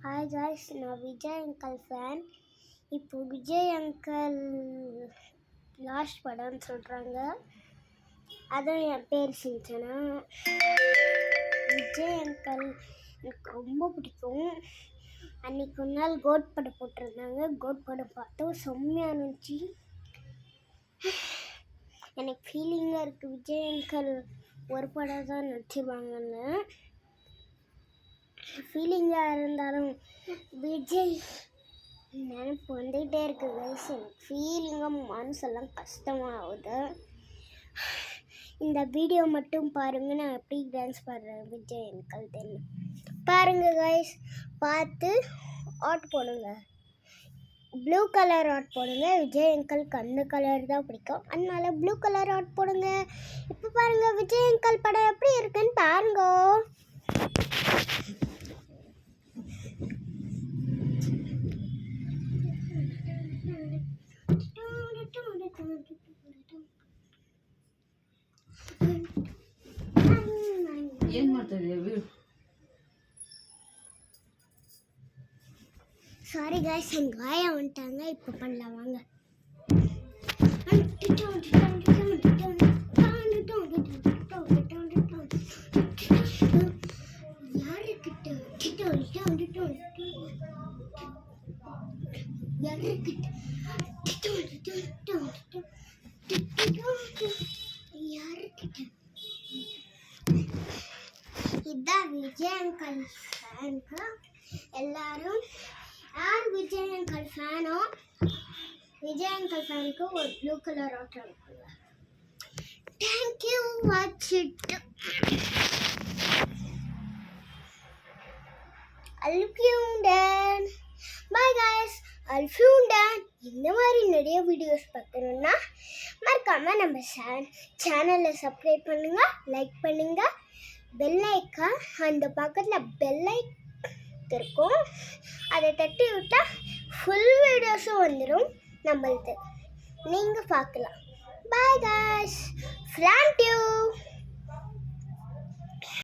Hi guys, நான் Vijay uncle fan. இப்போ Vijay uncle last படம்னு சொல்கிறாங்க. அதான் என் பேர் சிஞ்சனா. விஜய் அங்கிள் எனக்கு ரொம்ப பிடிக்கும். அன்றைக்கி ஒரு நாள் கோட் படம் போட்டிருந்தாங்க. கோட் படம் பார்த்தோம், செம்மையாக இருந்துச்சு. எனக்கு ஃபீலிங்காக இருக்குது விஜய் அங்கிள் ஒரு படம் தான் நடிச்சிருவாங்கன்னு. ஃபீலிங்காக இருந்தாலும் விஜய் நினைப்பு வந்துகிட்டே இருக்கு கைஸ். எனக்கு ஃபீலிங்காக மனசெல்லாம் கஷ்டமாகுது. இந்த வீடியோ மட்டும் பாருங்கள், நான் எப்படி டான்ஸ் பாடுறேன் விஜய் அங்கிள் தெரியும் பாருங்கள் கைஸ். பார்த்து ஆட் போடுங்க, ப்ளூ கலர் ஆட் போடுங்க. விஜய் அங்கிள் கண்ணு கலர் தான் பிடிக்கும், அதனால ப்ளூ கலர் ஆட் போடுங்க. இப்போ பாருங்கள் விஜய் அங்கிள் படம் எப்படி இருக்குன்னு பாருங்க. ಏನ್ ಮಾಡ್ತಾ ಇದೀಯ? சாரி கைஸ், எங்கள் ஆயா வந்துட்டாங்க. இப்போ பண்ணலாம் வாங்க. இதான் விஜய் அங்கிள் ஃபேனுக்கு எல்லாரும் யார் விஜய் அங்கிள் ஃபேனோ விஜய் அங்கிள் ஃபேனுக்கு ஒரு ப்ளூ கலர் ஆட்டம் இருக்குங்க. Thank you watch it. அல்ஃபியூண்டன் பாய் காய்ஸ். அல்ஃபியூண்டன். இந்த மாதிரி நிறைய வீடியோஸ் பார்க்கணுன்னா மறக்காமல் நம்ம சேனலை சப்ஸ்கிரைப் பண்ணுங்கள், லைக் பண்ணுங்கள். பெல் ஐக்கான் அந்த பக்கத்தில் பெல் ஐக்கான் இருக்கும், அதை தட்டி விட்டால் ஃபுல் வீடியோஸும் வந்துடும் நம்மளுக்கு, நீங்கள் பார்க்கலாம். பாய் காய்ஸ், ஃப்ளான் டியூ.